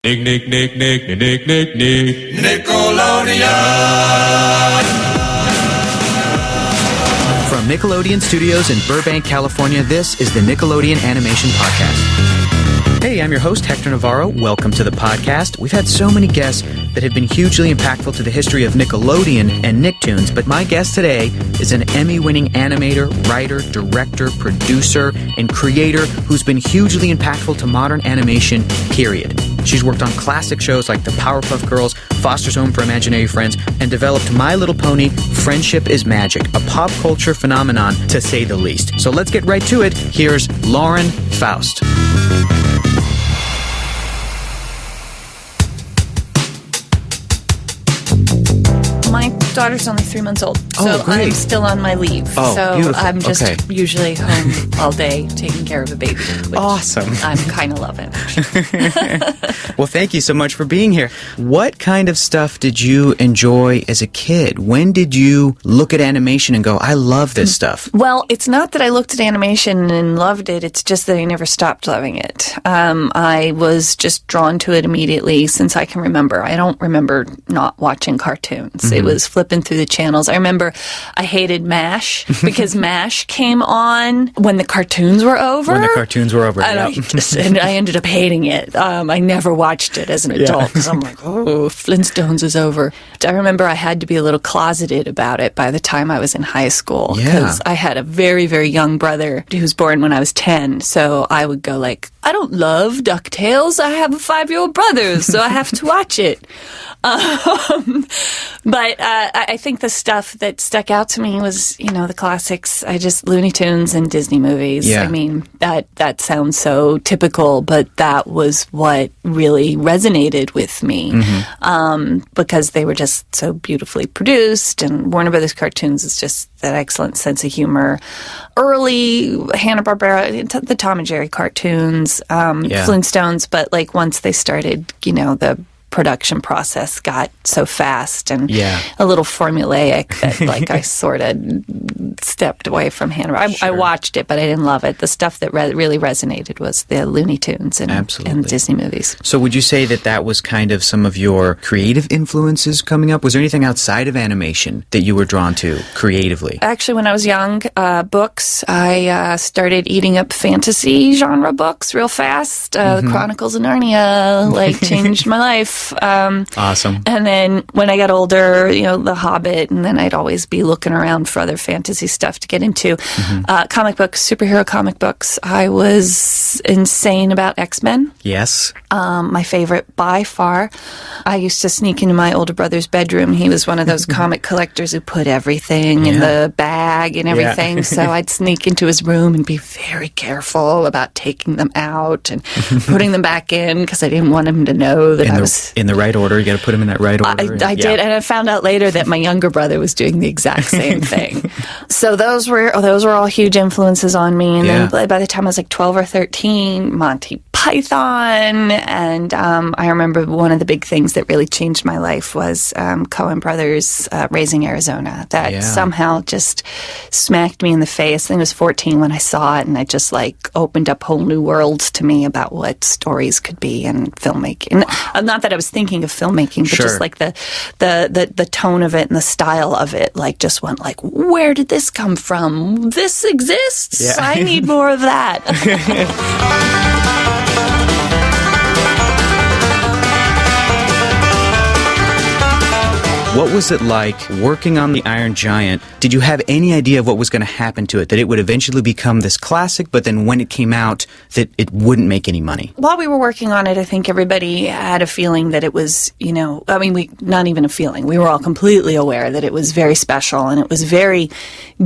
Nickelodeon. From Nickelodeon Studios in Burbank, California, this is the Nickelodeon Animation Podcast. Hey, I'm your host, Hector Navarro. Welcome to the podcast. We've had so many guests that have been hugely impactful to the history of Nickelodeon and Nicktoons, but my guest today is an Emmy-winning animator, writer, director, producer, and creator who's been hugely impactful to modern animation, period. She's worked on classic shows like The Powerpuff Girls, Foster's Home for Imaginary Friends, and developed My Little Pony, Friendship is Magic, a pop culture phenomenon, to say the least. So let's get right to it. Here's Lauren Faust. My daughter's only 3 months old, so Oh, great. I'm still on my leave. Oh, so beautiful. I'm just Okay. usually home all day taking care of a baby, which Awesome. I'm kind of loving. Well, thank you so much for being here. What kind of stuff did you enjoy as a kid? When did you look at animation and go, I love this stuff? Well, it's not that I looked at animation and loved it. It's just that I never stopped loving it. I was just drawn to it immediately since I can remember. I don't remember not watching cartoons. It was flipping through the channels. I remember I hated MASH because MASH came on when the cartoons were over. When the cartoons were over. And, Yep. and I ended up hating it. I never watched it as an adult because I'm like, oh, Flintstones is over. I remember I had to be a little closeted about it by the time I was in high school because I had a very, very young brother who was born when I was 10. So I would go like, I don't love DuckTales. I have a 5-year-old brother, so I have to watch it. But I think the stuff that stuck out to me was, the classics. Looney Tunes and Disney movies. Yeah. I mean, that sounds so typical, but that was what really resonated with me because they were just so beautifully produced, and Warner Brothers cartoons is just that excellent sense of humor. Early Hanna-Barbera, the Tom and Jerry cartoons, Flintstones, but like once they started, the production process got so fast and a little formulaic that like I sort of stepped away from Hanna-Barbera. I watched it, but I didn't love it. The stuff that really resonated was the Looney Tunes and Disney movies. So would you say that was kind of some of your creative influences coming up? Was there anything outside of animation that you were drawn to creatively? Actually, when I was young, books, I started eating up fantasy genre books real fast. The Chronicles of Narnia, changed my life. Awesome. And then when I got older, The Hobbit, and then I'd always be looking around for other fantasy stuff to get into. Comic books, superhero comic books. I was insane about X-Men. Yes. My favorite by far. I used to sneak into my older brother's bedroom. He was one of those comic collectors who put everything in the bag and everything. So I'd sneak into his room and be very careful about taking them out and putting them back in because I didn't want him to know that I was... In the right order. You got to put them in that right order. I did, and I found out later that my younger brother was doing the exact same thing. So those were all huge influences on me. And then by the time I was like 12 or 13, Monty Python, and I remember one of the big things that really changed my life was Coen Brothers' Raising Arizona. That somehow just smacked me in the face. I think I was 14 when I saw it, and it just opened up whole new worlds to me about what stories could be in filmmaking. Not that I was thinking of filmmaking, but just the tone of it and the style of it, just went where did this come from? This exists. Yeah. I need more of that. What was it like working on the Iron Giant? Did you have any idea of what was going to happen to it? That it would eventually become this classic, but then when it came out, that it wouldn't make any money? While we were working on it, I think everybody had a feeling that it was, not even a feeling. We were all completely aware that it was very special and it was very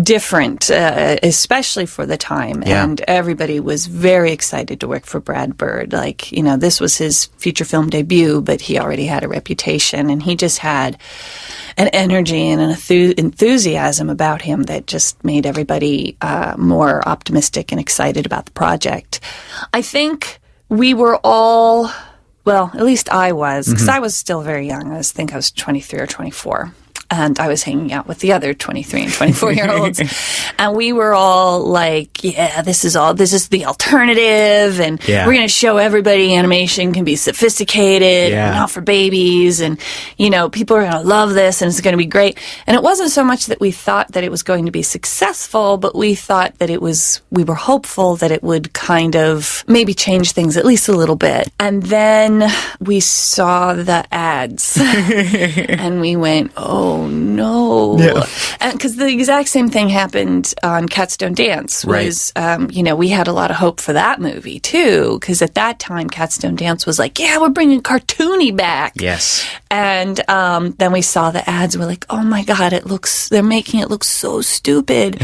different, especially for the time. Yeah. And everybody was very excited to work for Brad Bird. This was his feature film debut, but he already had a reputation, and he just had an energy and an enthusiasm about him that just made everybody more optimistic and excited about the project. I think we were all, well, at least I was, because I was still very young. I was 23 or 24. and I was hanging out with the other 23 and 24-year-olds. And we were all like, yeah, this is the alternative, and we're going to show everybody animation can be sophisticated and not for babies, and, people are going to love this, and it's going to be great. And it wasn't so much that we thought that it was going to be successful, but we thought that we were hopeful that it would kind of maybe change things at least a little bit. And then we saw the ads and we went, oh no. Yeah. And because the exact same thing happened on Cats Don't Dance was, we had a lot of hope for that movie too, because at that time Cats Don't Dance was like, yeah, we're bringing cartoony back. Yes. And then we saw the ads. We're like, oh my God, they're making it look so stupid.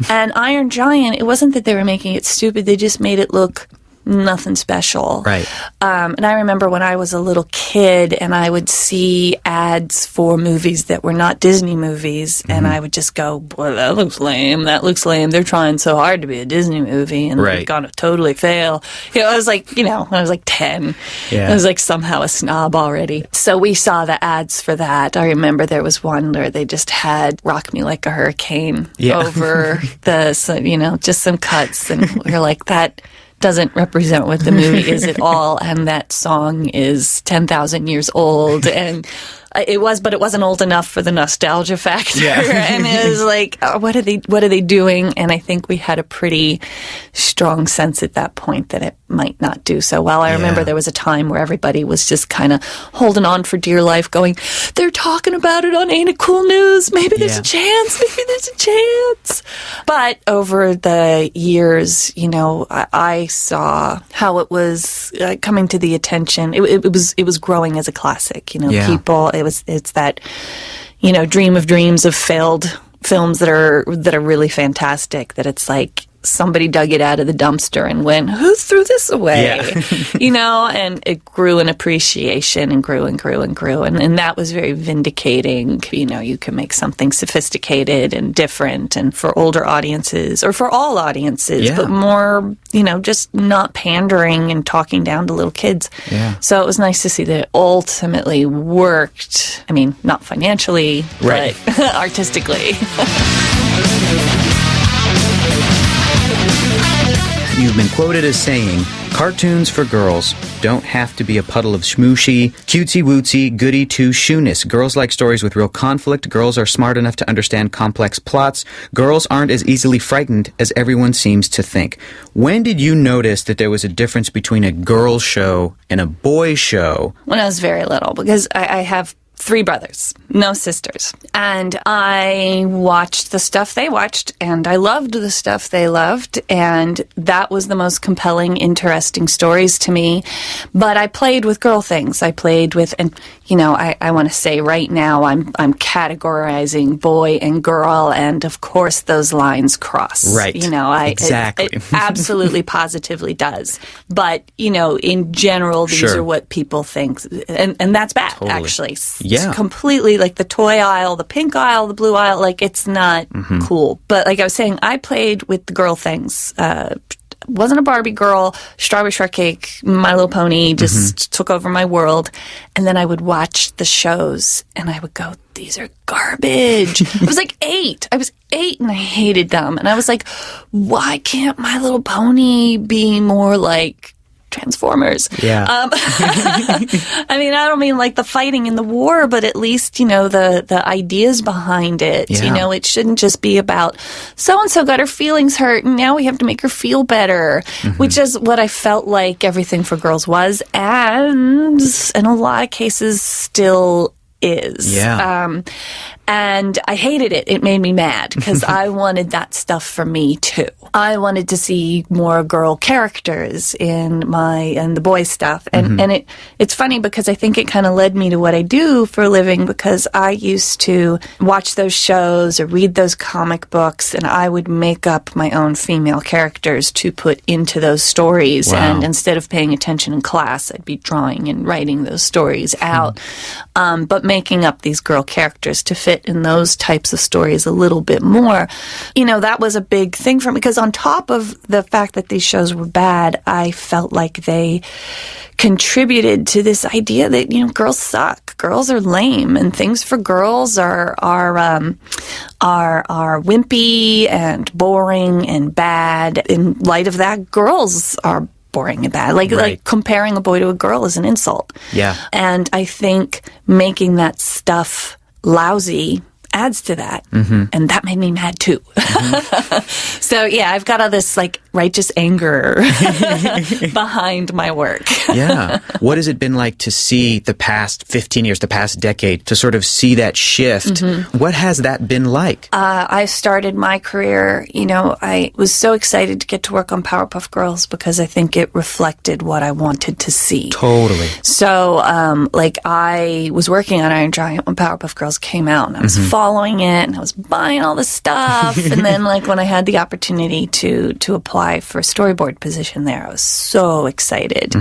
And Iron Giant, it wasn't that they were making it stupid. They just made it look nothing special. Right. And I remember when I was a little kid and I would see ads for movies that were not Disney movies, and I would just go, boy, that looks lame. That looks lame. They're trying so hard to be a Disney movie, and they're going to totally fail. I was like, when I was like 10, I was like somehow a snob already. So we saw the ads for that. I remember there was one where they just had Rock Me Like a Hurricane over just some cuts, and we were like, that doesn't represent what the movie is at all, and that song is 10,000 years old, and but it wasn't old enough for the nostalgia factor. And it was like, what are they doing? And I think we had a pretty strong sense at that point that it might not do so well. I remember there was a time where everybody was just kind of holding on for dear life, going, they're talking about it on Ain't It Cool News. Maybe there's a chance. Maybe there's a chance. But over the years, I saw how it was coming to the attention. It was growing as a classic. People. It's that, dream of dreams of failed films that are really fantastic, that it's like somebody dug it out of the dumpster and went, who threw this away? And it grew in appreciation and grew and grew and grew. And that was very vindicating. You can make something sophisticated and different, and for older audiences, or for all audiences, but more, just not pandering and talking down to little kids. Yeah. So it was nice to see that it ultimately worked. I mean, not financially, but artistically. You've been quoted as saying, cartoons for girls don't have to be a puddle of schmooshy, cutesy-wootsy, goody-two-shoeness. Girls like stories with real conflict. Girls are smart enough to understand complex plots. Girls aren't as easily frightened as everyone seems to think. When did you notice that there was a difference between a girl's show and a boy's show? When I was very little, because I have 3 brothers, no sisters. And I watched the stuff they watched, and I loved the stuff they loved, and that was the most compelling, interesting stories to me. But I played with girl things. I played with, and I want to say right now I'm categorizing boy and girl, and of course those lines cross. Right. Exactly. It absolutely positively does. But, in general, these are what people think, and that's bad, actually. Yeah. It's completely like the toy aisle, the pink aisle, the blue aisle, like it's not cool. But like I was saying, I played with the girl things. Wasn't a Barbie girl, Strawberry Shortcake, My Little Pony just took over my world. And then I would watch the shows and I would go, these are garbage. I was like 8. I was 8 and I hated them. And I was like, why can't My Little Pony be more like Transformers? Yeah. I mean, I don't mean like the fighting in the war, but at least, the ideas behind it. Yeah. It shouldn't just be about so-and-so got her feelings hurt and now we have to make her feel better, which is what I felt like Everything for Girls was, and in a lot of cases still is. Yeah. And I hated it. It made me mad because I wanted that stuff for me too. I wanted to see more girl characters in the boy stuff. And it's funny because I think it kind of led me to what I do for a living, because I used to watch those shows or read those comic books, and I would make up my own female characters to put into those stories. Wow. And instead of paying attention in class, I'd be drawing and writing those stories out, but making up these girl characters to fit fit in those types of stories a little bit more. That was a big thing for me, because on top of the fact that these shows were bad, I felt like they contributed to this idea that, girls suck, girls are lame, and things for girls are wimpy and boring and bad. In light of that, girls are boring and bad. Like comparing a boy to a girl is an insult. Yeah. And I think making that stuff lousy adds to that. And that made me mad too. So yeah, I've got all this righteous anger behind my work. Yeah. What has it been like to see the past 15 years, the past decade, to sort of see that shift? What has that been like? I started my career, I was so excited to get to work on Powerpuff Girls because I think it reflected what I wanted to see. Totally. So, I was working on Iron Giant when Powerpuff Girls came out, and I was following it, and I was buying all the stuff. And then, when I had the opportunity to apply for a storyboard position there, I was so excited.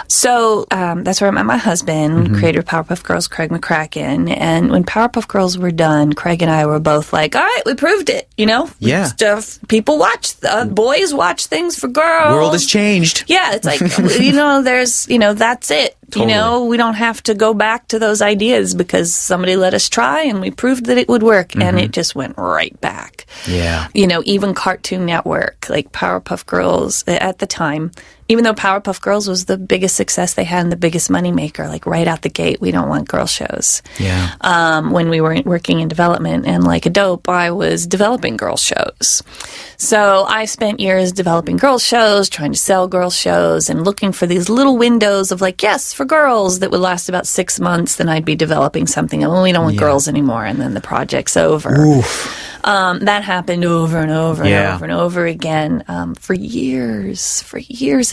So that's where I met my husband, creator of Powerpuff Girls, Craig McCracken. And when Powerpuff Girls were done, Craig and I were both like, all right, we proved it, Yeah. Stuff, people watch, boys watch things for girls. World has changed. Yeah, it's like, there's, that's it. Totally. We don't have to go back to those ideas because somebody let us try and we proved that it would work. And it just went right back. Yeah. Even Cartoon Network, like Powerpuff Girls at the time, even though Powerpuff Girls was the biggest success they had and the biggest moneymaker, right out the gate, we don't want girl shows. Yeah. When we were working in development, and like a dope, I was developing girl shows. So I spent years developing girl shows, trying to sell girl shows, and looking for these little windows of yes, for girls, that would last about 6 months. Then I'd be developing something, and we don't want girls anymore, and then the project's over. That happened over and over and over and over again for years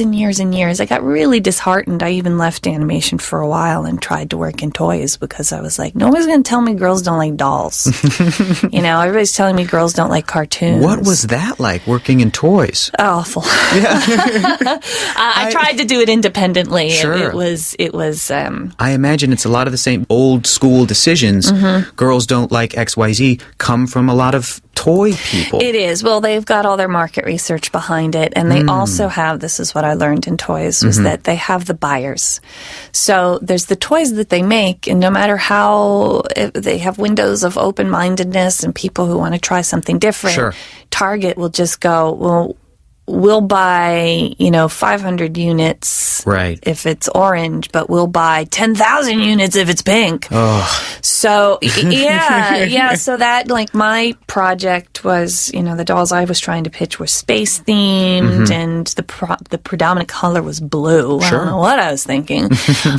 and years and years. I got really disheartened. I even left animation for a while and tried to work in toys because I was like, nobody's going to tell me girls don't like dolls. Everybody's telling me girls don't like cartoons. What was that like, working in toys? Awful. Yeah. I tried to do it independently. Sure. It was. I imagine it's a lot of the same old school decisions. Girls don't like XYZ come from a lot of toy people. It is. Well, they've got all their market research behind it. And they also have, this is what I learned in toys, was that they have the buyers. So there's the toys that they make, and no matter how, they have windows of open-mindedness and people who want to try something different. Sure. Target will just go, well, we'll buy, 500 units if it's orange, but we'll buy 10,000 units if it's pink. Oh. So, yeah. So that, my project was, the dolls I was trying to pitch were space-themed, and the predominant color was blue. Sure. I don't know what I was thinking.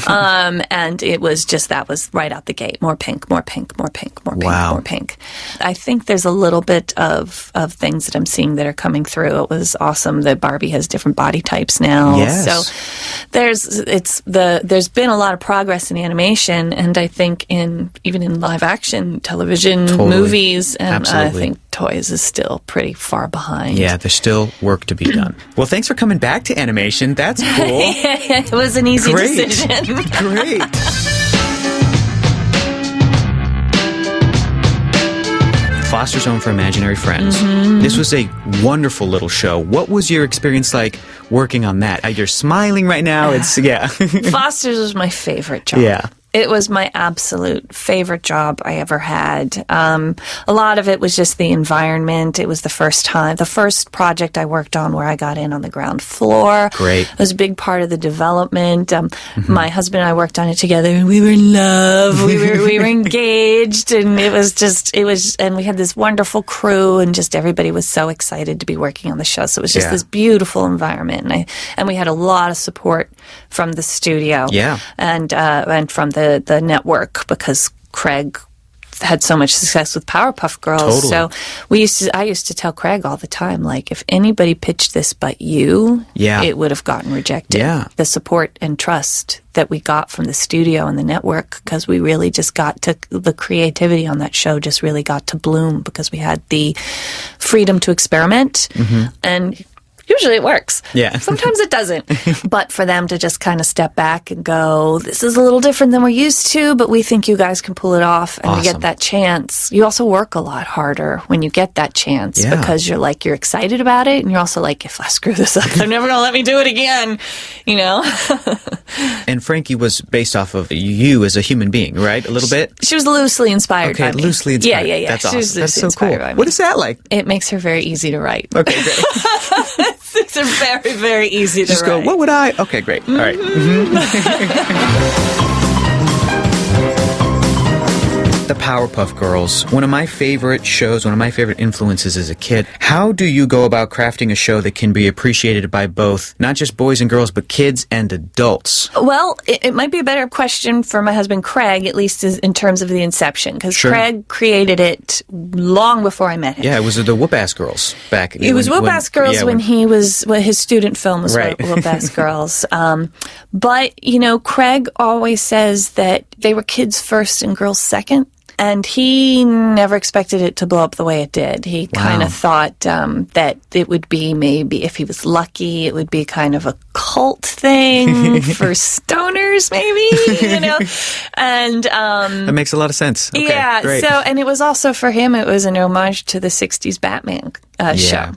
And it was just, that was right out the gate. More pink, more pink, more pink, more pink, more pink. I think there's a little bit of things that I'm seeing that are coming through. It was awesome that Barbie has different body types now. Yes. So there's been a lot of progress in animation, and I think even in live action television, movies, and Absolutely. I think toys is still pretty far behind. Yeah, there's still work to be done. Well, thanks for coming back to animation. That's cool. It was an easy decision. Great. Foster's Home for Imaginary Friends. This was a wonderful little show. What was your experience like working on that? You're smiling right now. Foster's was my favorite job. Yeah. It was my absolute favorite job I ever had. A lot of it was just the environment. It was the first project I worked on where I got in on the ground floor. Great. It was a big part of the development. My husband and I worked on it together, and we were in love. We were engaged, and and we had this wonderful crew, and just everybody was so excited to be working on the show. So it was just this beautiful environment, and we had a lot of support from the studio. Yeah. And from the network, because Craig had so much success with Powerpuff Girls. Totally. So I used to tell Craig all the time, if anybody pitched this but you, it would have gotten rejected. Yeah. The support and trust that we got from the studio and the network, because we really just got to, the creativity on that show just really got to bloom because we had the freedom to experiment. And Usually it works. Yeah. Sometimes it doesn't. But for them to just kind of step back and go, this is a little different than we're used to, but we think you guys can pull it off, and you get that chance. You also work a lot harder when you get that chance because you're excited about it, and you're also like, if I screw this up, they're never going to let me do it again, you know? And Frankie was based off of you as a human being, right? A little bit? She was loosely inspired by me. Okay, loosely inspired. Yeah. That's she awesome. Was That's so cool. What is that like? It makes her very easy to write. Okay, great. It's very, very easy to just write. Go, what would I? Okay, great. All right. The Powerpuff Girls, one of my favorite shows, one of my favorite influences as a kid. How do you go about crafting a show that can be appreciated by both, not just boys and girls, but kids and adults? Well, it might be a better question for my husband, Craig, at least in terms of the inception, because Craig created it long before I met him. Yeah, it was the Whoop-Ass Girls back. It was Whoop-Ass Girls when his student film was Whoop-Ass Girls. But, you know, Craig always says that they were kids first and girls second. And he never expected it to blow up the way it did. He kind of thought that it would be maybe, if he was lucky, it would be kind of a cult thing for stoners, maybe, you know? And that makes a lot of sense. Okay, yeah. great. So, and it was also for him, it was an homage to the 60s Batman show.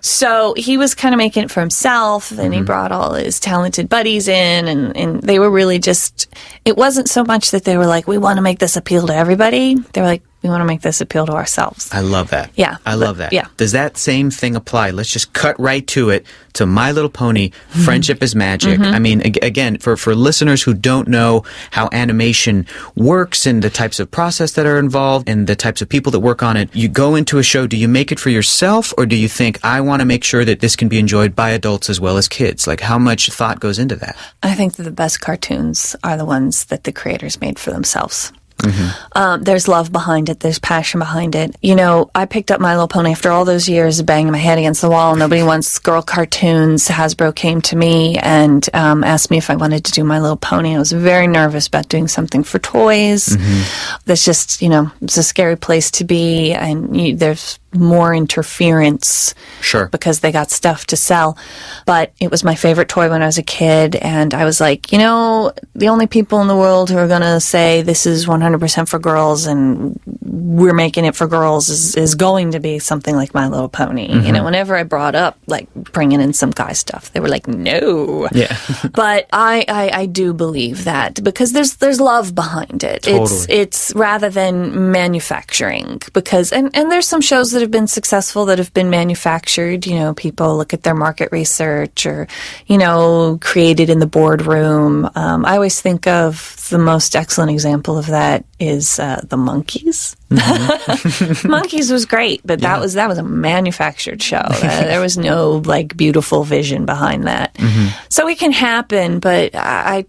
So he was kind of making it for himself, and he brought all his talented buddies in, and they were really just, it wasn't so much that they were like, we want to make this appeal to everybody. They were like, we want to make this appeal to ourselves. I love that. Yeah. I love that. Yeah. Does that same thing apply? Let's just cut right to it, to My Little Pony, Friendship is Magic. I mean, again, for listeners who don't know how animation works and the types of process that are involved and the types of people that work on it, you go into a show, do you make it for yourself, or do you think, I want to make sure that this can be enjoyed by adults as well as kids? Like, how much thought goes into that? I think that the best cartoons are the ones that the creators made for themselves. There's love behind it. There's passion behind it. You know, I picked up My Little Pony after all those years of banging my head against the wall. Nobody wants girl cartoons. Hasbro came to me and asked me if I wanted to do My Little Pony. I was very nervous about doing something for toys. That's just, you know, it's a scary place to be, and there's more interference because they got stuff to sell. But it was my favorite toy when I was a kid, and I was like, you know, the only people in the world who are going to say this is 100% for girls and we're making it for girls is going to be something like My Little Pony. You know, whenever I brought up like bringing in some guy stuff, they were like, no. Yeah. But I do believe that because there's love behind it. Totally. It's rather than manufacturing, because and there's some shows that have been successful that have been manufactured. You know, people look at their market research or, you know, created in the boardroom. I always think of the most excellent example of that is the Monkees. Monkees was great, but that was a manufactured show. There was no like beautiful vision behind that. So it can happen, but I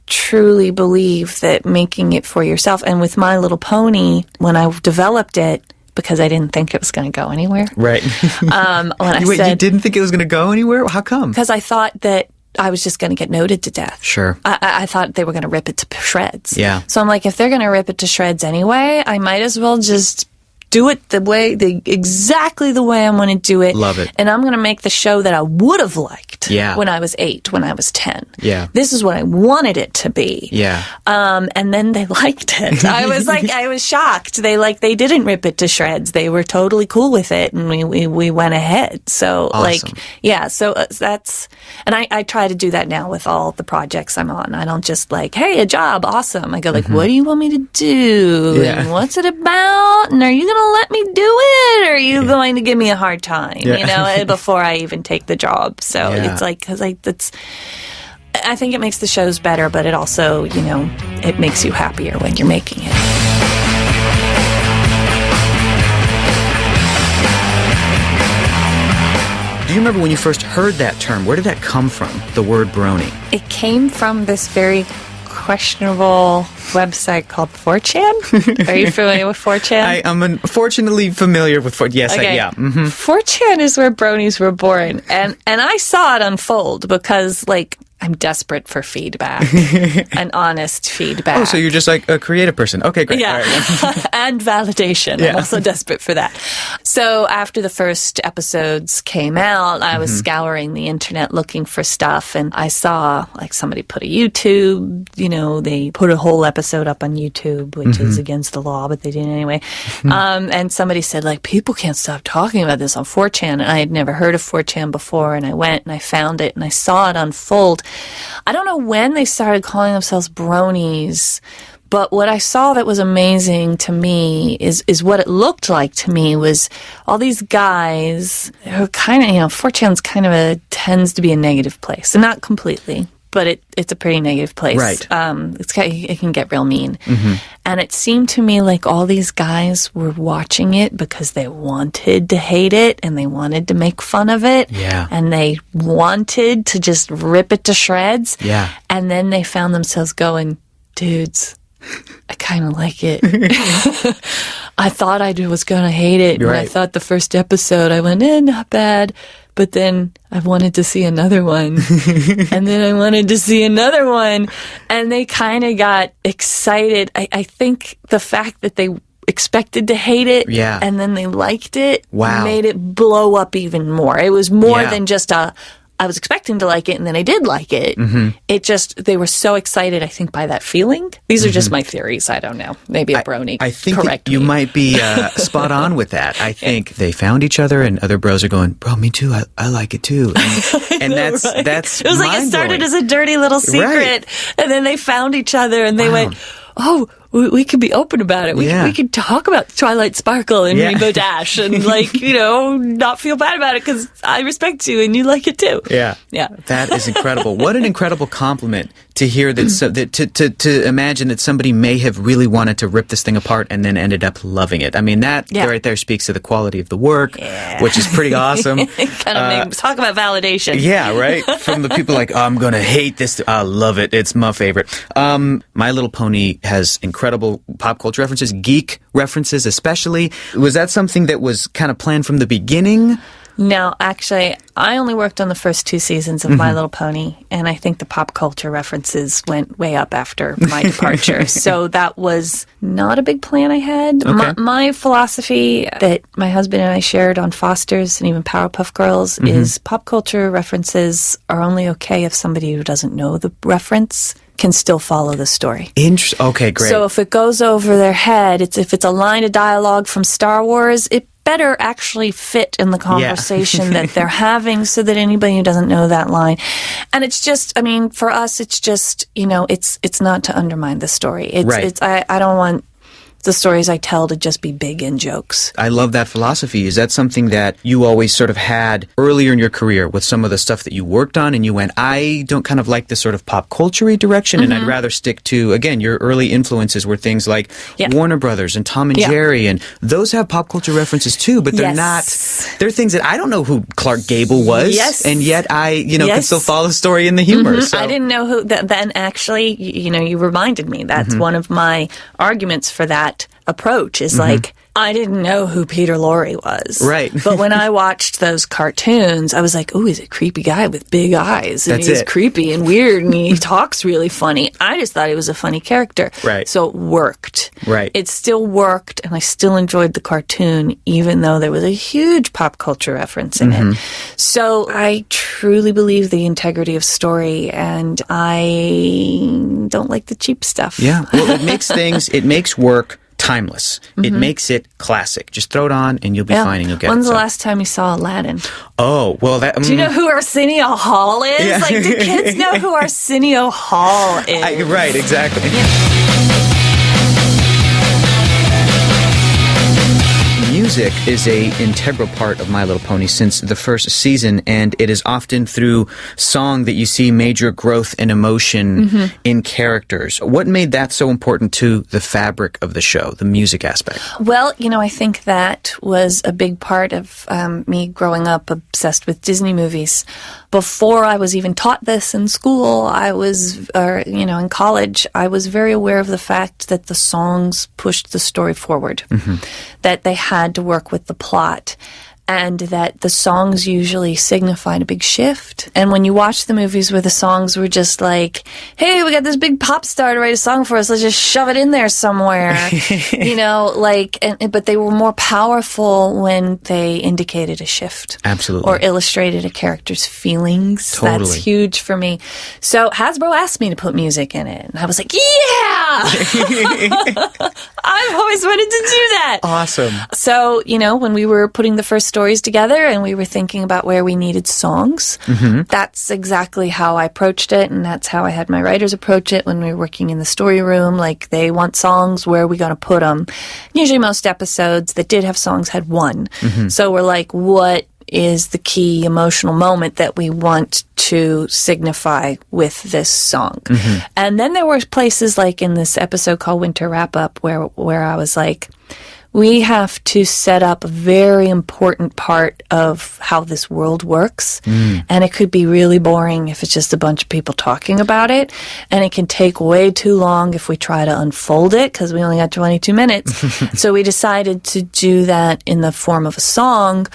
truly believe that making it for yourself, and with My Little Pony, when I developed it, because I didn't think it was going to go anywhere. Right. You didn't think it was going to go anywhere? How come? Because I thought that I was just going to get noted to death. Sure. I thought they were going to rip it to shreds. Yeah. So I'm like, if they're going to rip it to shreds anyway, I might as well just do it exactly the way I'm going to do it. Love it. And I'm going to make the show that I would have liked when I was 8, when I was 10. Yeah. This is what I wanted it to be. Yeah. And then they liked it. I was shocked. They didn't rip it to shreds. They were totally cool with it, and we went ahead. So awesome. So that's, and I try to do that now with all the projects I'm on. I don't just like, hey, a job, awesome. I go like, what do you want me to do? Yeah. And what's it about? And are you going to let me do it, or are you going to give me a hard time, you know, before I even take the job? So it's like, because I think it makes the shows better, but it also, you know, it makes you happier when you're making it. Do you remember when you first heard that term? Where did that come from, the word brony? It came from this very questionable website called 4chan. Are you familiar with 4chan? I'm unfortunately familiar with 4chan. Yes, okay. 4chan 4chan is where bronies were born. And I saw it unfold because, like, I'm desperate for feedback, an honest feedback. Oh, so you're just like a creative person. Okay, great. Yeah. All right. And validation. Yeah. I'm also desperate for that. So after the first episodes came out, I was scouring the internet looking for stuff, and I saw like somebody put a YouTube, they put a whole episode up on YouTube, which is against the law, but they did anyway. And somebody said, like, people can't stop talking about this on 4chan. And I had never heard of 4chan before, and I went and I found it and I saw it unfold. I don't know when they started calling themselves bronies, but what I saw that was amazing to me is what it looked like to me was all these guys who are kind of, 4chan's kind of tends to be a negative place. And not completely, but it's a pretty negative place. Right. It can get real mean. And it seemed to me like all these guys were watching it because they wanted to hate it and they wanted to make fun of it. Yeah. And they wanted to just rip it to shreds. Yeah. And then they found themselves going, dudes, I kind of like it. I thought I was going to hate it. You're When right. I thought the first episode, I went, not bad. But then I wanted to see another one. And then I wanted to see another one. And they kind of got excited. I think the fact that they expected to hate it and then they liked it made it blow up even more. It was more than just I was expecting to like it, and then I did like it. It just, they were so excited, I think, by that feeling. These are just my theories. I don't know. Maybe a brony. I think correct you me. might be spot on with that. I think they found each other, and other bros are going, bro, me too. I like it too. And that's It was like it started as a dirty little secret, and then they found each other, and they went, oh, we could be open about it. We could talk about Twilight Sparkle and Rainbow Dash and, not feel bad about it because I respect you and you like it too. Yeah. That is incredible. What an incredible compliment to hear that, to imagine that somebody may have really wanted to rip this thing apart and then ended up loving it. I mean, that right there speaks to the quality of the work, which is pretty awesome. Talk about validation. Yeah, right? From the people like, I'm going to hate this. I love it. It's my favorite. My Little Pony has incredible pop culture references, geek references especially. Was that something that was kind of planned from the beginning? No, actually, I only worked on the first 2 seasons of My Little Pony, and I think the pop culture references went way up after my departure. So that was not a big plan I had. Okay. My philosophy that my husband and I shared on Foster's and even Powerpuff Girls is pop culture references are only okay if somebody who doesn't know the reference can still follow the story. Okay, great. So if it goes over their head, if it's a line of dialogue from Star Wars, it better actually fit in the conversation that they're having so that anybody who doesn't know that line. And it's just, for us, it's just, it's not to undermine the story. I don't want the stories I tell to just be big in jokes. I love that philosophy. Is that something that you always sort of had earlier in your career with some of the stuff that you worked on and you went, I don't kind of like this sort of pop culture-y direction and I'd rather stick to, again, your early influences were things like Warner Brothers and Tom and Jerry, and those have pop culture references too, but they're not, they're things that I don't know who Clark Gable was, and yet I, can still follow the story and the humor. So. I didn't know who, then actually, you reminded me. That's one of my arguments for that approach is like, I didn't know who Peter Lorre was. Right. But when I watched those cartoons, I was like, oh, he's a creepy guy with big eyes. And he's creepy and weird and he talks really funny. I just thought he was a funny character. Right. So it worked. Right. It still worked and I still enjoyed the cartoon even though there was a huge pop culture reference in it. So I truly believe the integrity of story and I don't like the cheap stuff. Yeah. Well, it makes work timeless. It makes it classic. Just throw it on and you'll be fine and you'll get it. When's the last time you saw Aladdin? Oh, well, that... Do you know who Arsenio Hall is? Yeah. Like, do kids know who Arsenio Hall is? Right, exactly. Music is an integral part of My Little Pony since the first season, and it is often through song that you see major growth and emotion in characters. What made that so important to the fabric of the show, the music aspect? Well, I think that was a big part of me growing up obsessed with Disney movies. Before I was even taught this in school, in college, I was very aware of the fact that the songs pushed the story forward, that they had to work with the plot. and that the songs usually signified a big shift. And when you watch the movies where the songs were just like, hey, we got this big pop star to write a song for us, let's just shove it in there somewhere, but they were more powerful when they indicated a shift. Absolutely. Or illustrated a character's feelings. Totally. That's huge for me. So Hasbro asked me to put music in it. And I was like, yeah! I've always wanted to do that. Awesome. So, when we were putting the first stories together and we were thinking about where we needed songs, that's exactly how I approached it. And that's how I had my writers approach it when we were working in the story room. Like, they want songs, where are we going to put them? Usually most episodes that did have songs had one. So we're like, what is the key emotional moment that we want to signify with this song? And then there were places like in this episode called Winter Wrap Up where I was like, we have to set up a very important part of how this world works. And it could be really boring if it's just a bunch of people talking about it. And it can take way too long if we try to unfold it because we only got 22 minutes. So we decided to do that in the form of a song.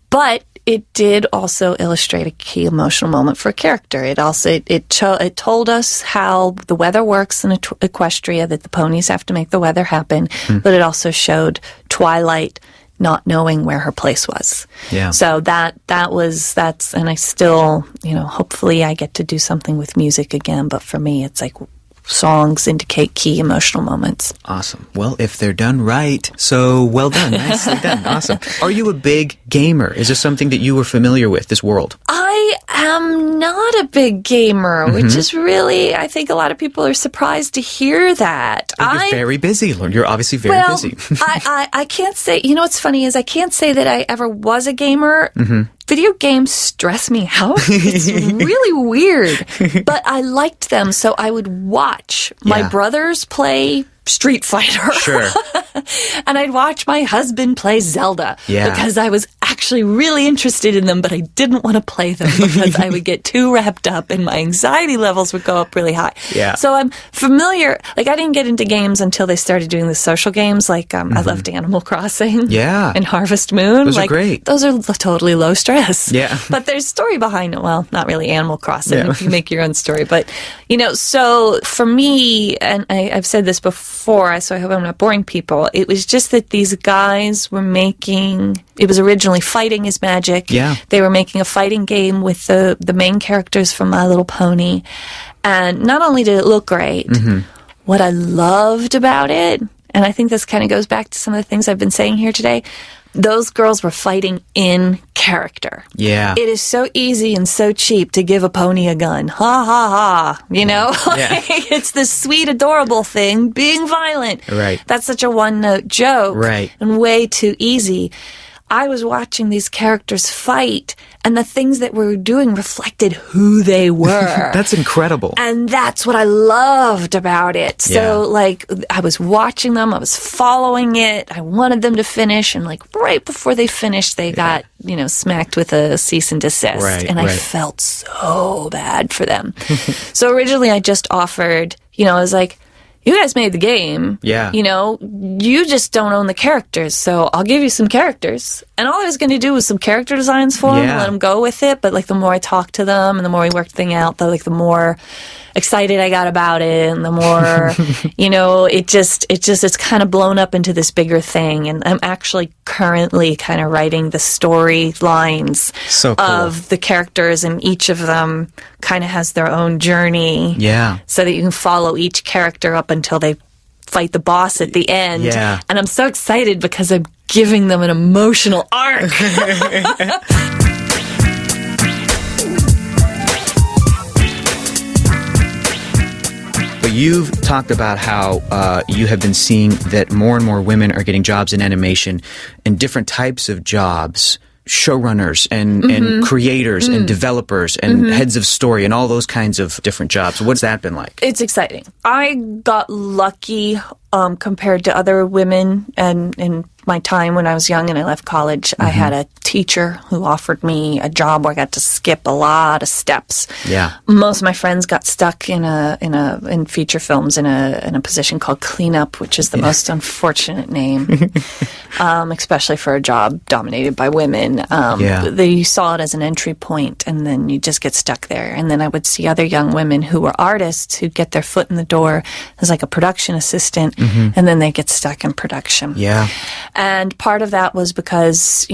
But it did also illustrate a key emotional moment for a character. It also it told us how the weather works in Equestria, that the ponies have to make the weather happen. But it also showed Twilight not knowing where her place was. Yeah. So that's and I still, hopefully I get to do something with music again. But for me, it's like songs indicate key emotional moments. Awesome. Well, if they're done right, so well done. Nicely done. Awesome. Are you a big gamer? Is this something that you were familiar with, this world? I am not a big gamer, which is really, I think a lot of people are surprised to hear that. You're very busy. You're obviously very busy. I can't say, what's funny is I can't say that I ever was a gamer. Video games stress me out. It's really weird. But I liked them, so I would watch my brothers play Street Fighter. Sure. And I'd watch my husband play Zelda. Yeah. Because I was actually really interested in them, but I didn't want to play them because I would get too wrapped up and my anxiety levels would go up really high. Yeah. So I'm familiar. Like, I didn't get into games until they started doing the social games. Like, I loved Animal Crossing. Yeah. And Harvest Moon. Those are great. Those are totally low stress. Yeah. But there's story behind it. Well, not really Animal Crossing. Yeah. You make your own story. But, so for me, and I've said this before, so I hope I'm not boring people, it was just that these guys were making, it was originally Fighting is Magic. Yeah. They were making a fighting game with the main characters from My Little Pony. And not only did it look great, what I loved about it, and I think this kind of goes back to some of the things I've been saying here today, those girls were fighting in character. Yeah. It is so easy and so cheap to give a pony a gun. Ha, ha, ha. Yeah. It's this sweet, adorable thing being violent. Right. That's such a one-note joke. Right. And way too easy. I was watching these characters fight, and the things that we were doing reflected who they were. That's incredible. And that's what I loved about it. So, I was watching them, I was following it, I wanted them to finish, and, right before they finished, they got, smacked with a cease and desist. Right, and I felt so bad for them. So originally I just offered, I was like, you guys made the game. Yeah. You just don't own the characters. So I'll give you some characters. And all I was going to do was some character designs for them and let them go with it. But the more I talked to them and the more we worked the thing out, the more excited I got about it and the more, it's kind of blown up into this bigger thing. And I'm actually currently kind of writing the storylines of the characters, and each of them kind of has their own journey. Yeah. So that you can follow each character up until they fight the boss at the end. Yeah. And I'm so excited because I'm giving them an emotional arc. But you've talked about how you have been seeing that more and more women are getting jobs in animation and different types of jobs, showrunners and creators and developers and heads of story and all those kinds of different jobs. What's that been like? It's exciting. I got lucky compared to other women. And in my time when I was young and I left college, I had a teacher who offered me a job where I got to skip a lot of steps. Yeah. Most of my friends got stuck in feature films in a position called cleanup, which is the most unfortunate name, especially for a job dominated by women. You saw it as an entry point, and then you just get stuck there. And then I would see other young women who were artists who'd get their foot in the door as like a production assistant, and then they get stuck in production. Yeah. And part of that was because,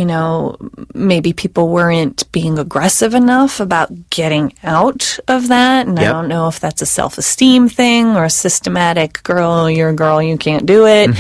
maybe people weren't being aggressive enough about getting out of that. And I don't know if that's a self-esteem thing or a systematic, girl, you're a girl, you can't do it.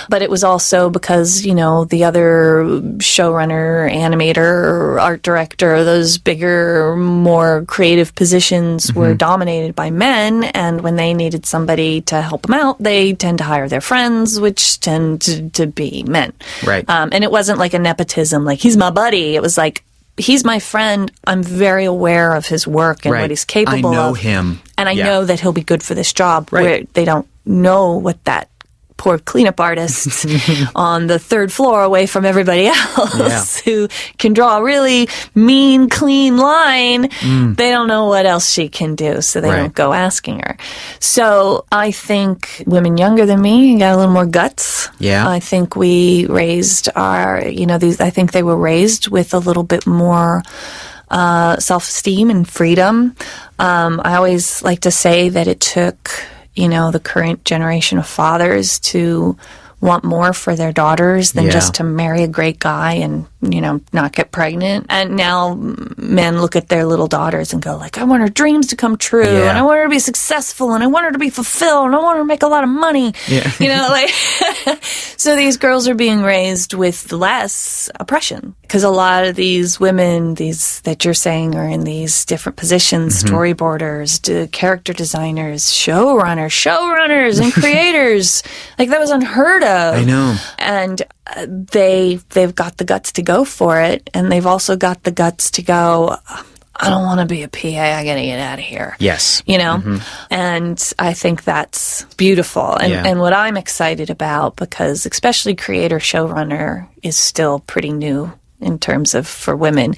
But it was also because, the other showrunner, animator, art director, those bigger, more creative positions were dominated by men. And when they needed somebody to help them out, they tend to hire their friends, which tend to be men. Right. And it wasn't like a nepotism, like, he's my buddy. It was like, he's my friend. I'm very aware of his work and what he's capable of. I know him. And I know that he'll be good for this job. Right. Where they don't know what that poor cleanup artist on the third floor away from everybody else who can draw a really mean, clean line. They don't know what else she can do, so they don't go asking her. So I think women younger than me got a little more guts. Yeah. I think we raised our, I think they were raised with a little bit more self-esteem and freedom. I always like to say that it took the current generation of fathers to want more for their daughters than just to marry a great guy and, not get pregnant. And now men look at their little daughters and go like, I want her dreams to come true and I want her to be successful and I want her to be fulfilled and I want her to make a lot of money. Yeah. So these girls are being raised with less oppression because a lot of these women, these that you're saying are in these different positions, storyboarders, character designers, showrunners and creators, like that was unheard of. I know. And they've got the guts to go for it, and they've also got the guts to go, I don't want to be a PA, I gotta get out of here. Yes. And I think that's beautiful. And what I'm excited about, because especially creator showrunner is still pretty new in terms of for women.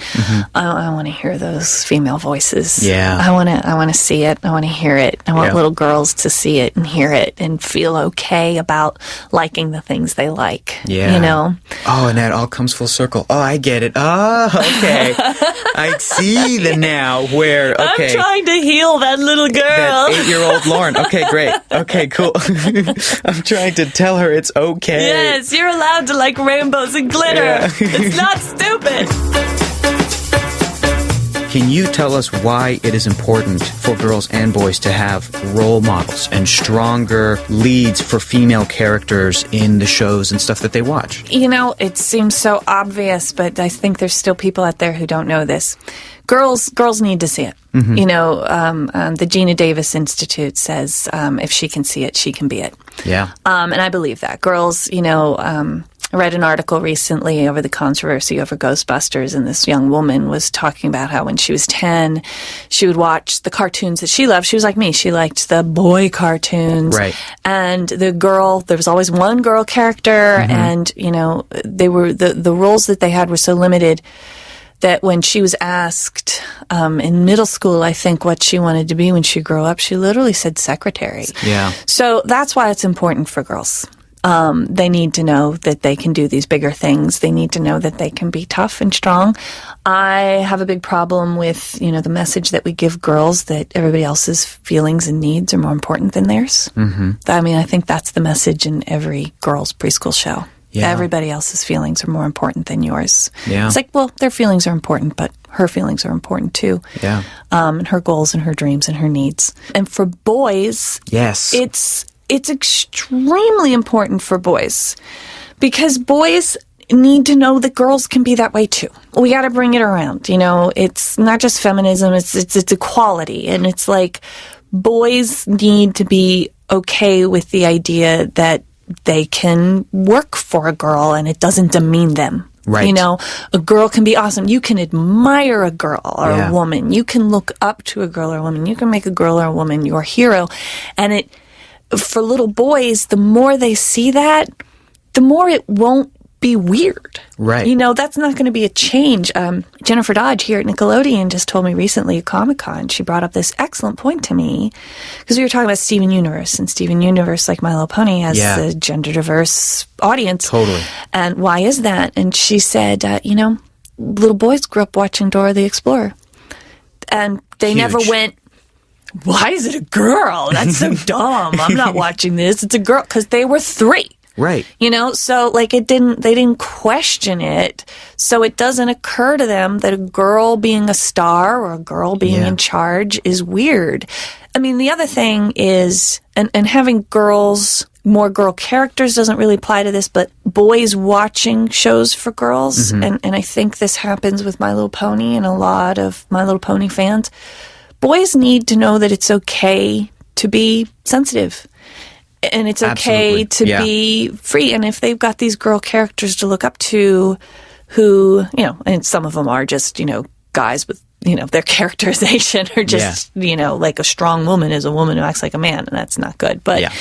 I want to hear those female voices. Yeah. I want to see it. I want to hear it. I want little girls to see it and hear it and feel okay about liking the things they like. Yeah. Oh, and that all comes full circle. Oh, I get it. Oh, okay. I see the now where, okay. I'm trying to heal that little girl. That 8-year-old Lauren. Okay, great. Okay, cool. I'm trying to tell her it's okay. Yes, you're allowed to like rainbows and glitter. Yeah. It's not stupid. Can you tell us why it is important for girls and boys to have role models and stronger leads for female characters in the shows and stuff that they watch? It seems so obvious, but I think there's still people out there who don't know this. Girls need to see it. The Gina Davis Institute says if she can see it, she can be it. Yeah. And I believe that. Girls, I read an article recently over the controversy over Ghostbusters, and this young woman was talking about how when she was 10, she would watch the cartoons that she loved. She was like me. She liked the boy cartoons. Right. And there was always one girl character, and, they were, the roles that they had were so limited that when she was asked in middle school, I think, what she wanted to be when she grew up, she literally said secretary. Yeah. So that's why it's important for girls. They need to know that they can do these bigger things. They need to know that they can be tough and strong. I have a big problem with, the message that we give girls that everybody else's feelings and needs are more important than theirs. I think that's the message in every girls' preschool show. Yeah. Everybody else's feelings are more important than yours. Yeah. It's like, well, their feelings are important, but her feelings are important too. Yeah. And her goals and her dreams and her needs. And for boys, yes, it's extremely important for boys because boys need to know that girls can be that way too. We got to bring it around. It's not just feminism, it's equality. And it's like boys need to be okay with the idea that they can work for a girl and it doesn't demean them. Right. A girl can be awesome. You can admire a girl or a woman. You can look up to a girl or a woman. You can make a girl or a woman your hero. And for little boys, the more they see that, the more it won't be weird. Right. You know, that's not going to be a change. Jennifer Dodge here at Nickelodeon just told me recently at Comic-Con, she brought up this excellent point to me, because we were talking about Steven Universe, and Steven Universe, like My Little Pony, has a gender-diverse audience. Totally. And why is that? And she said, you know, little boys grew up watching Dora the Explorer. And they never went, why is it a girl? That's so dumb. I'm not watching this. It's a girl. Because they were 3. Right. You know, so like they didn't question it. So it doesn't occur to them that a girl being a star or a girl being in charge is weird. I mean, the other thing is, and having more girl characters doesn't really apply to this, but boys watching shows for girls, and I think this happens with My Little Pony and a lot of My Little Pony fans. Boys need to know that it's okay to be sensitive. And it's okay to be free. And if they've got these girl characters to look up to who, you know, and some of them are just, you know, guys with, you know, their characterization are just, you know, like a strong woman is a woman who acts like a man, and that's not good. But,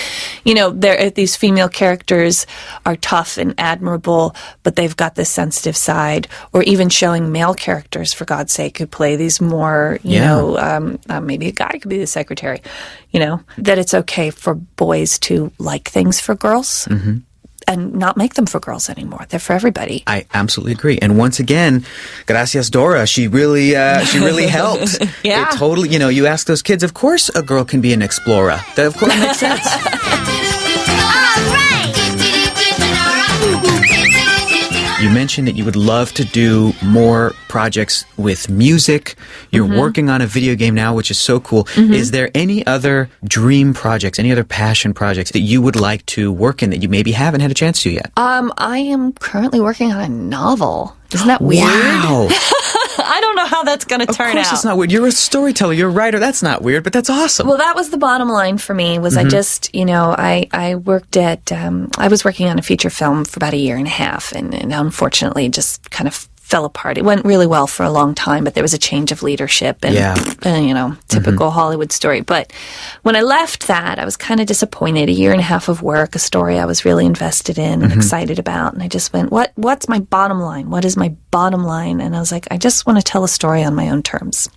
you know, these female characters are tough and admirable, but they've got this sensitive side. Or even showing male characters, for God's sake, who play these more, you know, maybe a guy could be the secretary, you know, that it's okay for boys to like things for girls. And not make them for girls anymore. They're for everybody. I absolutely agree. And once again, gracias Dora. She really helped. It totally, you know, you ask those kids, of course a girl can be an explorer. That of course makes sense. You mentioned that you would love to do more projects with music. You're working on a video game now, which is so cool. Is there any other dream projects, any other passion projects that you would like to work in that you maybe haven't had a chance to yet? I am currently working on a novel. Isn't that weird? Wow. I don't know how that's going to turn out. Of course it's not weird. You're a storyteller. You're a writer. That's not weird, but that's awesome. Well, that was the bottom line for me, was I just, you know, I worked at, I was working on a feature film for about 1.5 years, and unfortunately just kind of fell apart. It went really well for a long time, but there was a change of leadership and you know, typical Hollywood story. But when I left that, I was kind of disappointed. 1.5 years of work, a story I was really invested in and excited about. And I just went, what's my bottom line? What is my bottom line? And I was like, I just want to tell a story on my own terms.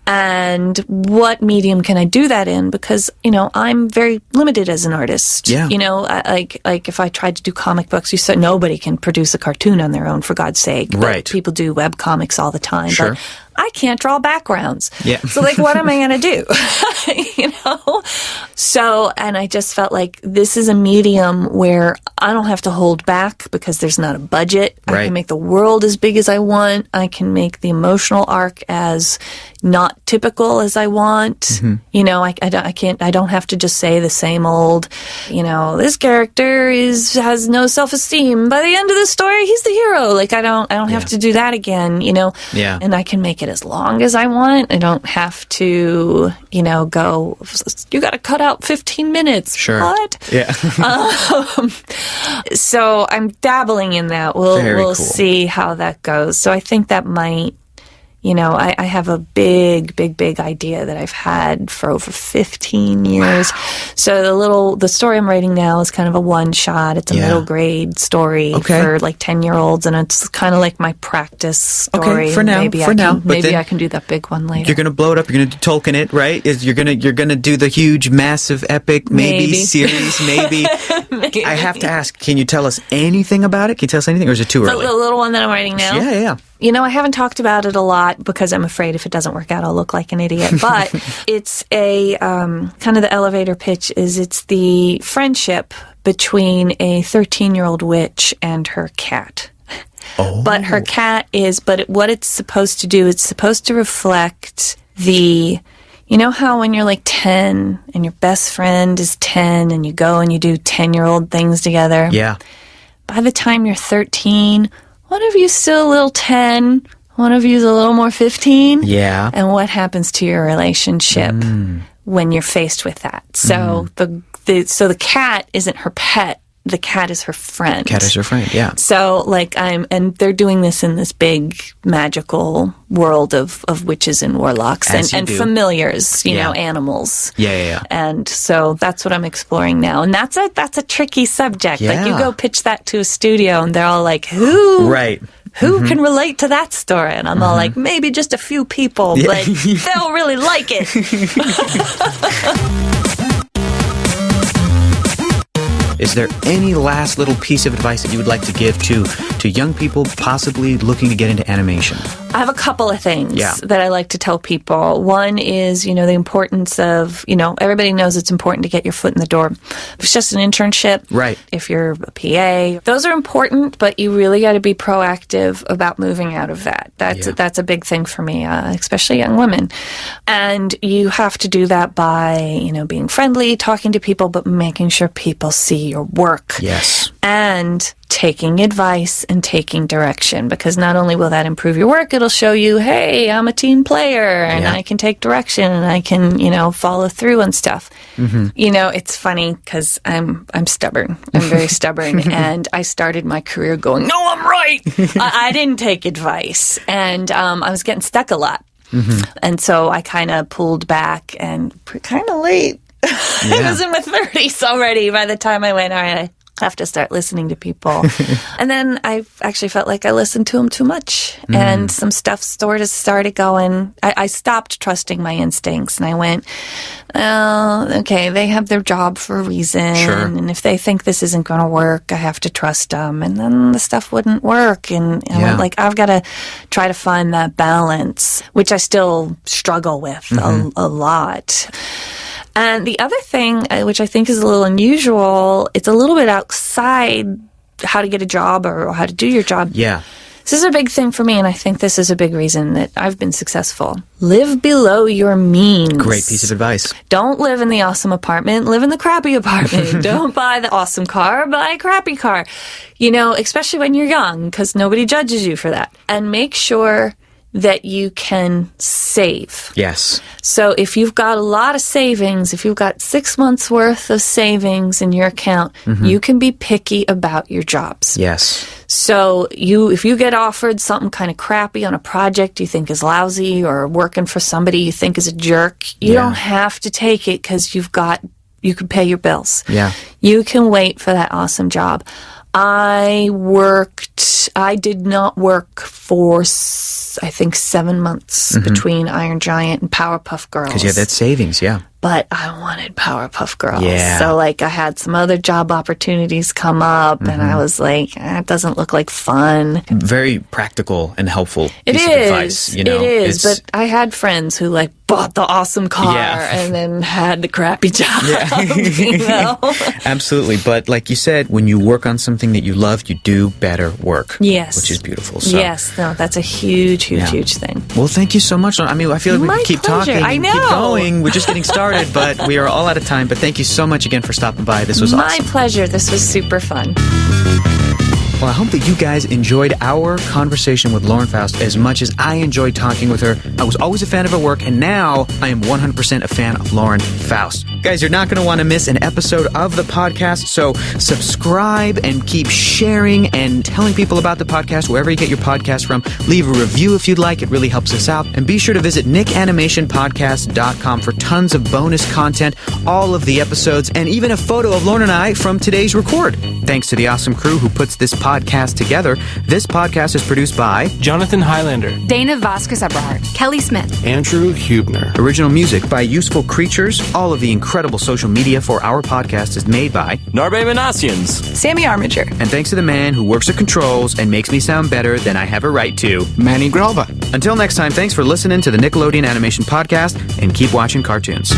And what medium can I do that in? Because, you know, I'm very limited as an artist. Yeah. You know, like if I tried to do comic books, you said nobody can produce a cartoon on their own, for God's sake. Right. But people do web comics all the time. Sure. But I can't draw backgrounds. Yeah. So, like, what am I going to do? You know? So, and I just felt like this is a medium where I don't have to hold back because there's not a budget. Right. I can make the world as big as I want. I can make the emotional arc as not typical as I want. You know, I don't have to just say the same old, you know, this character has no self-esteem. By the end of the story, he's the hero. Like, I don't have to do that again, you know? Yeah. And I can make it as long as I want. I don't have to, you know, go, you got to cut out 15 minutes. Sure. What? Yeah. So I'm dabbling in that. We'll cool. see how that goes. So I think that might, you know, I have a big idea that I've had for over 15 years. Wow. So the story I'm writing now is kind of a one-shot. It's a middle grade story for like 10-year-olds, and it's kind of like my practice story. Okay, for now. Maybe I can do that big one later. You're going to blow it up. You're going to Tolkien it, right? You're going to do the huge, massive, epic, maybe. Series, maybe. I have to ask, can you tell us anything about it? Can you tell us anything, or is it too early? The little one that I'm writing now? Yeah. You know, I haven't talked about it a lot because I'm afraid if it doesn't work out, I'll look like an idiot. But it's a kind of the elevator pitch is it's the friendship between a 13-year-old witch and her cat. Oh. But her cat what it's supposed to do, it's supposed to reflect the, you know how when you're like 10 and your best friend is 10 and you go and you do 10-year-old things together? Yeah. By the time you're 13, one of you's still a little 10, one of you's a little more 15. Yeah. And what happens to your relationship when you're faced with that? So the cat isn't her pet the cat is her friend. Cat is her friend, yeah. So, and they're doing this in this big magical world of witches and warlocks and familiars, you know, animals. Yeah. And so that's what I'm exploring now. And that's a tricky subject. Yeah. Like, you go pitch that to a studio and they're all like, who? Right. Who can relate to that story? And I'm all like, maybe just a few people, but they'll really like it. Is there any last little piece of advice that you would like to give to young people possibly looking to get into animation? I have a couple of things that I like to tell people. One is, you know, the importance of, you know, everybody knows it's important to get your foot in the door. If it's just an internship, right? If you're a PA, those are important, but you really got to be proactive about moving out of that. That's a big thing for me, especially young women. And you have to do that by, you know, being friendly, talking to people, but making sure people see your work. Yes. And taking advice and taking direction, because not only will that improve your work, it'll show you, hey, I'm a team player and I can take direction and I can, you know, follow through and stuff. Mm-hmm. You know, it's funny because I'm stubborn. I'm very stubborn. And I started my career going, no, I'm right. I didn't take advice. And I was getting stuck a lot. Mm-hmm. And so I kind of pulled back and kind of late. I was in my 30s already by the time I went, all right, I have to start listening to people. And then I actually felt like I listened to them too much. And some stuff sort of started going. I stopped trusting my instincts and I went, oh, okay, they have their job for a reason. Sure. And if they think this isn't going to work, I have to trust them. And then the stuff wouldn't work. And I went like, I've got to try to find that balance, which I still struggle with a lot. And the other thing, which I think is a little unusual, it's a little bit outside how to get a job or how to do your job. Yeah. This is a big thing for me, and I think this is a big reason that I've been successful. Live below your means. Great piece of advice. Don't live in the awesome apartment. Live in the crappy apartment. Don't buy the awesome car. Buy a crappy car. You know, especially when you're young, because nobody judges you for that. And make sure that you can save. Yes. So if you've got a lot of savings, if you've got 6 months worth of savings in your account, you can be picky about your jobs. Yes. So if you get offered something kind of crappy on a project you think is lousy or working for somebody you think is a jerk, you don't have to take it because you can pay your bills. Yeah. You can wait for that awesome job. I did not work for, I think, 7 months between Iron Giant and Powerpuff Girls. Because you had that savings, But I wanted Powerpuff Girls. Yeah. So, I had some other job opportunities come up, and I was like, it doesn't look like fun. Very practical and helpful piece of advice. You know? It is. But I had friends who, bought the awesome car and then had the crappy job. Yeah. You know? Absolutely. But like you said, when you work on something that you love, you do better work. Yes. Which is beautiful. So. Yes. No, that's a huge thing. Well, thank you so much. I mean, I feel like we could keep talking. I know. Keep going. We're just getting started, but we are all out of time. But thank you so much again for stopping by. This was awesome. My pleasure. This was super fun. Well, I hope that you guys enjoyed our conversation with Lauren Faust as much as I enjoyed talking with her. I was always a fan of her work, and now I am 100% a fan of Lauren Faust. Guys, you're not going to want to miss an episode of the podcast, so subscribe and keep sharing and telling people about the podcast wherever you get your podcast from. Leave a review if you'd like. It really helps us out. And be sure to visit nickanimationpodcast.com for tons of bonus content, all of the episodes, and even a photo of Lauren and I from today's record. Thanks to the awesome crew who puts this podcast together. This podcast is produced by Jonathan Highlander, Dana Vasquez-Eberhardt, Kelly Smith, Andrew Hubner. Original music by Useful Creatures. All of the incredible social media for our podcast is made by Narbe Manassians, Sammy Armiger. And thanks to the man who works the controls and makes me sound better than I have a right to, Manny Gralva. Until next time, thanks for listening to the Nickelodeon Animation Podcast, and keep watching cartoons.